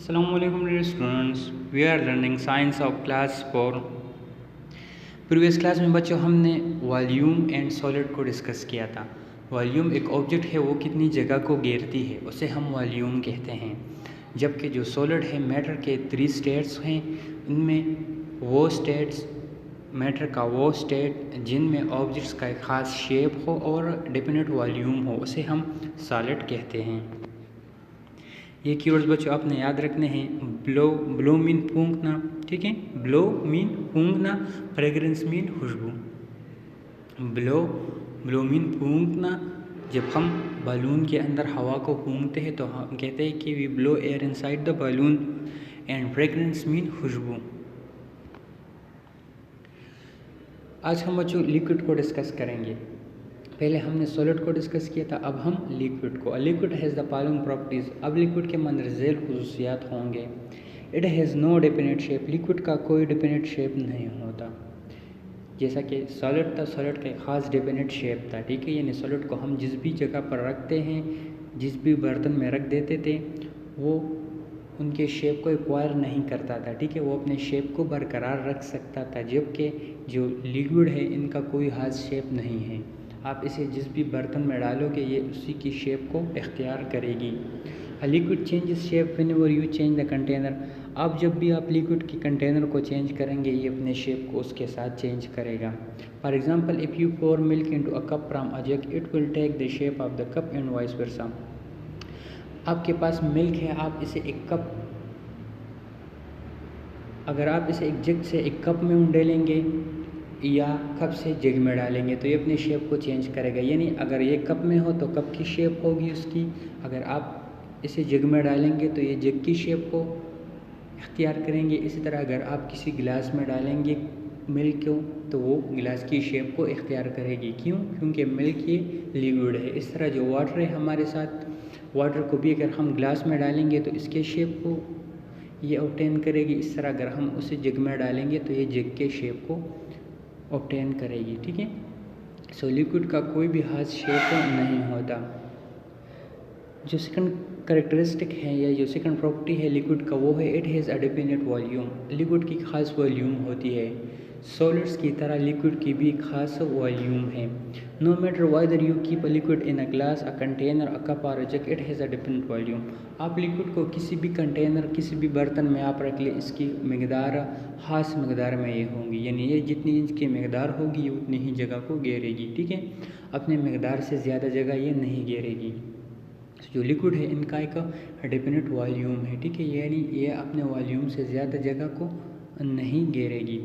Assalamualaikum dear students, we are learning science of class 4। Previous class में बच्चों हमने volume and solid को discuss किया था। वॉल्यूम एक ऑब्जेक्ट है, वो कितनी जगह को घेरती है उसे हम वॉल्यूम कहते हैं, जबकि जो सॉलिड है मैटर के 3 स्टेट्स हैं, इनमें वो स्टेट्स मैटर का वो स्टेट जिनमें ऑब्जेक्ट्स का एक ख़ास शेप हो और डेफिनेट वॉल्यूम हो उसे हम सॉलिड कहते हैं। ये कीवर्ड्स बच्चों आपने याद रखने हैं। ब्लो मीन फूंकना, ठीक है, ब्लो मीन फूंकना, फ्रेग्रेंस मीन खुशबू। ब्लो मीन फूंकना, जब हम बलून के अंदर हवा को फूंकते हैं तो हम कहते हैं कि we blow air inside the balloon, and fragrance mean खुशबू। आज हम बच्चों लिक्विड को डिस्कस करेंगे। पहले हमने सॉलिड को डिस्कस किया था, अब हम लिक्विड को। Liquid has the following properties. अब लिक्विड के मंदरज़ेल खुसूसियात होंगे। It has no definite shape, liquid का कोई डेफिनेट शेप नहीं होता। जैसा कि सॉलिड था, सॉलिड का एक ख़ास डेफिनेट शेप था, ठीक है, यानी सॉलिड को हम जिस भी जगह पर रखते हैं, जिस भी बर्तन में रख देते थे, वो उनके शेप को एक्वायर नहीं करता था, ठीक है, वो अपने शेप को बरकरार रख सकता था। जबकि जो लिक्विड है इनका कोई ख़ास शेप नहीं है, आप इसे जिस भी बर्तन में डालोगे ये उसी की शेप को इख्तियार करेगी। Liquid changes shape whenever you change the container. अब जब भी आप लिक्विड के कंटेनर को चेंज करेंगे ये अपने शेप को उसके साथ चेंज करेगा। For example, if you pour milk into a cup from a jug, it will take the shape of the cup and vice versa. आपके पास मिल्क है, आप इसे एक कप, अगर आप इसे एक जग से एक कप में उंडेलेंगे या कप से जग में डालेंगे तो ये अपने शेप को चेंज करेगा। यानी अगर ये कप में हो तो कप की शेप होगी उसकी, अगर आप इसे जग में डालेंगे तो ये जग की शेप को इख्तियार करेंगे। इसी तरह अगर आप किसी गिलास में डालेंगे मिल्क को तो वो गिलास की शेप को इख्तियार करेगी। क्यों? क्योंकि मिल्क ये लिक्विड है। इस तरह जो वाटर है हमारे साथ, वाटर को भी अगर हम गिलास में डालेंगे तो इसके शेप को ये ऑब्टेन करेगी। इस तरह अगर हम उसे जग में डालेंगे तो ये जग के शेप को ऑब्टेन करेगी, ठीक है। सो लिक्विड का कोई भी खास शेप नहीं होता। जो सेकंड करेक्टरिस्टिक है या जो सेकंड प्रॉपर्टी है लिक्विड का वो है it has a definite volume. Liquid की खास वॉल्यूम होती है। सॉलिड्स की तरह लिक्विड की भी खास वॉल्यूम है। No matter whether you keep a liquid in a glass, a container, a cup और a jug, it has a definite volume. आप लिक्विड को किसी भी कंटेनर, किसी भी बर्तन में आप रख ले, इसकी मकदार खास मकदार में ये होंगी, यानी ये जितनी इसकी मकदार होगी ये उतनी ही जगह को घेरेगी, ठीक है, अपने मकदार से ज़्यादा जगह ये नहीं घेरेगी। जो लिक्विड है इनका एक डेफिनेट वॉल्यूम है, ठीक है, यानी ये अपने वॉल्यूम से ज़्यादा जगह को नहीं घेरेगी।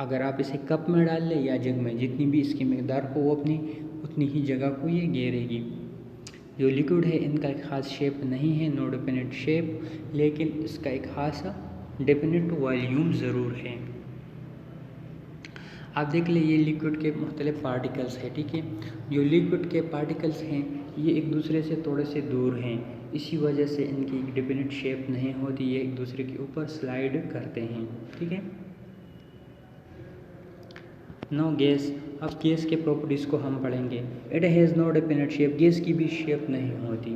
अगर आप इसे कप में डाल लें या जग में, जितनी भी इसकी मकदार हो वो अपनी उतनी ही जगह को ये घेरेगी। जो लिक्विड है इनका एक ख़ास शेप नहीं है, नो डेफिनेट शेप, लेकिन इसका एक ख़ास डेफिनेट वॉल्यूम ज़रूर है। आप देख लें ये लिक्विड के मुख्तलिफ पार्टिकल्स हैं, ठीक है, जो लिक्विड के पार्टिकल्स हैं ये एक दूसरे से थोड़े से दूर हैं, इसी वजह से इनकी एक डेफिनेट शेप नहीं होती, ये एक दूसरे के ऊपर स्लाइड करते हैं, ठीक है। No gas. अब गैस के प्रॉपर्टीज़ को हम पढ़ेंगे। It has no definite shape, gas की भी शेप नहीं होती।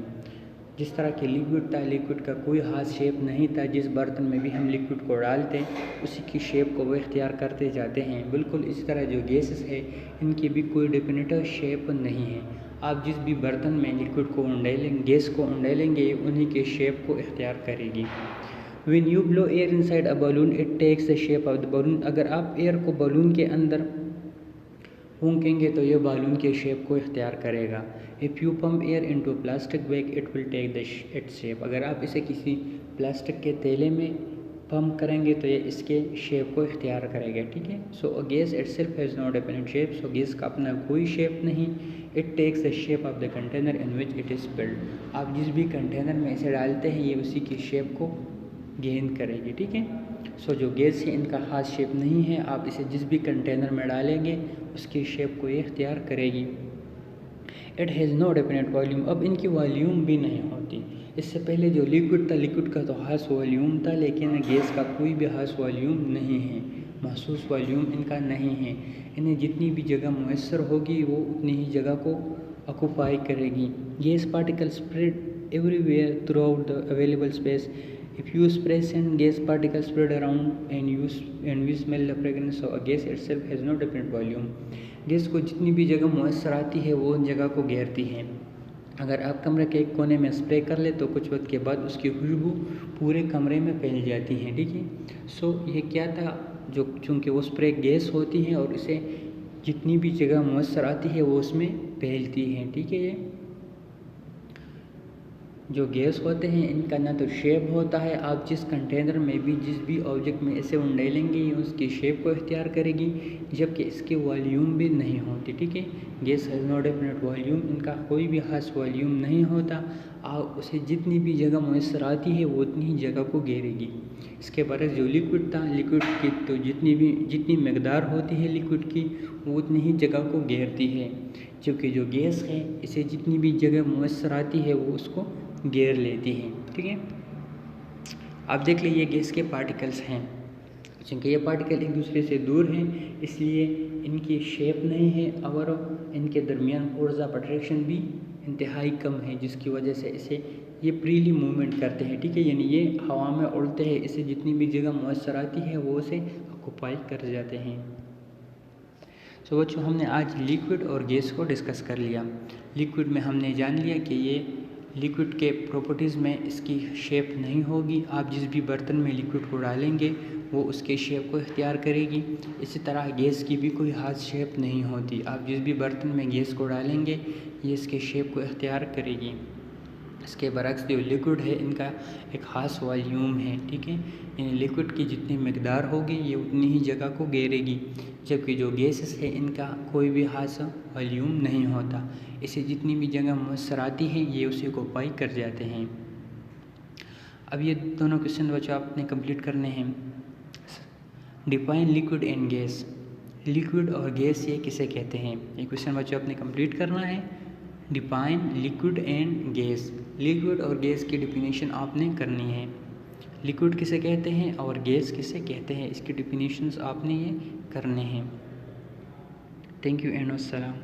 जिस तरह के लिक्विड था, लिक्विड का कोई खास शेप नहीं था, जिस बर्तन में भी हम लिक्विड को डालते हैं उसी की शेप को वो इख्तियार करते जाते हैं। बिल्कुल इसी तरह जो गैसेस है इनकी भी कोई डेफिनेट शेप नहीं है। आप जिस भी बर्तन में लिक्विड को उंडेलेंगे, गैस को उंडेलेंगे, उन्हीं के शेप को इख्तियार करेगी। When you blow air inside a balloon, it takes the shape of the balloon। अगर आप एयर को बलून के अंदर फूंकेंगे तो ये बालून के शेप को इख्तियार करेगा। If you pump air into plastic bag, it will take the its shape. अगर आप इसे किसी प्लास्टिक के थैले में पम्प करेंगे तो ये इसके शेप को इख्तियार करेगा, ठीक है। So a gas itself has no definite shape. So gas का अपना कोई शेप नहीं। It takes the shape of the container in which it is filled. आप जिस भी कंटेनर में इसे डालते हैं ये उसी की शेप को गेन करेगी, ठीक है। सो जो गैस है इनका ख़ास शेप नहीं है, आप इसे जिस भी कंटेनर में डालेंगे उसकी शेप को ये इख्तियार करेगी। It has no definite volume. अब इनकी वॉल्यूम भी नहीं होती। इससे पहले जो लिक्विड था, लिक्विड का तो खास वॉल्यूम था, लेकिन गैस का कोई भी खास वॉल्यूम नहीं है, महसूस वॉल्यूम इनका नहीं है। इन्हें जितनी भी जगह मुयस्सर होगी वो उतनी ही जगह को ऑक्यूपाई करेगी। Gas particle spread everywhere throughout the available space. If you spray scent, gas particles spread around and you smell the fragrance. So a gas itself has no different volume. Gas को जितनी भी जगह moisture आती है वो उन जगह को घेरती है। अगर आप कमरे के एक कोने में स्प्रे कर ले तो कुछ वक्त के बाद उसकी खुशबू पूरे कमरे में फैल जाती है। ठीक है, सो ये क्या था, जो चूँकि वो स्प्रे गैस होती है और इसे जितनी भी जगह मॉइस्चर आती है वो उसमें फैलती है। ठीक है, ये जो गैस होते हैं इनका ना तो शेप होता है, आप जिस कंटेनर में भी जिस भी ऑब्जेक्ट में इसे उंडेलेंगे ये उसकी शेप को इख्तियार करेगी, जबकि इसकी वॉल्यूम भी नहीं होती। ठीक है, gas has no definite volume, इनका कोई भी खास वॉल्यूम नहीं होता। आप उसे जितनी भी जगह मॉइस्चर आती है वो उतनी ही जगह को घेरेगी। इसके बरक्स जो लिक्विड था, लिक्विड की तो जितनी मकदार होती है लिक्विड की वो उतनी ही जगह को घेरती है, जबकि जो गैस है इसे जितनी भी जगह मॉइस्चर आती है वो उसको घेर लेती है। ठीक है, आप देख लीजिए गैस के पार्टिकल्स हैं, क्योंकि ये पार्टिकल एक दूसरे से दूर हैं इसलिए इनकी शेप नहीं है और इनके दरमियान फोर्स ऑफ अट्रैक्शन भी इंतहाई कम है, जिसकी वजह से इसे ये फ्रीली मूवमेंट करते हैं। ठीक है, यानी ये हवा में उड़ते हैं, इसे जितनी भी जगह मॉइस्चर आती है वो उसे ऑक्यूपाई कर जाते हैं। सो बच्चों, हमने आज लिक्विड और गैस को डिस्कस कर लिया। लिक्विड में हमने जान लिया कि ये लिक्विड के प्रॉपर्टीज़ में इसकी शेप नहीं होगी, आप जिस भी बर्तन में लिक्विड को डालेंगे वो उसके शेप को इख्तियार करेगी। इसी तरह गैस की भी कोई खास शेप नहीं होती, आप जिस भी बर्तन में गैस को डालेंगे ये इसके शेप को इख्तियार करेगी। इसके बरक्स जो लिक्विड है इनका एक ख़ास वॉल्यूम है। ठीक है, यानी लिक्विड की जितनी मकदार होगी ये उतनी ही जगह को घेरेगी, जबकि जो गैसेस है इनका कोई भी खास वॉल्यूम नहीं होता, इसे जितनी भी जगह मॉइस्चर आती है ये उसे ऑक्यूपाई कर जाते हैं। अब ये दोनों क्वेश्चन बच्चों आपने कंप्लीट करने हैं। Define liquid and gas, liquid और गैस ये किसे कहते हैं, ये क्वेश्चन बच्चों आपने कंप्लीट करना है। Define liquid and gas, liquid और गैस की डिफिनीशन आपने करनी है। लिक्विड किसे कहते हैं और गैस किसे कहते हैं, इसकी डिफिनीशंस आपने ये करने हैं। थैंक यू एंड अस्सलाम।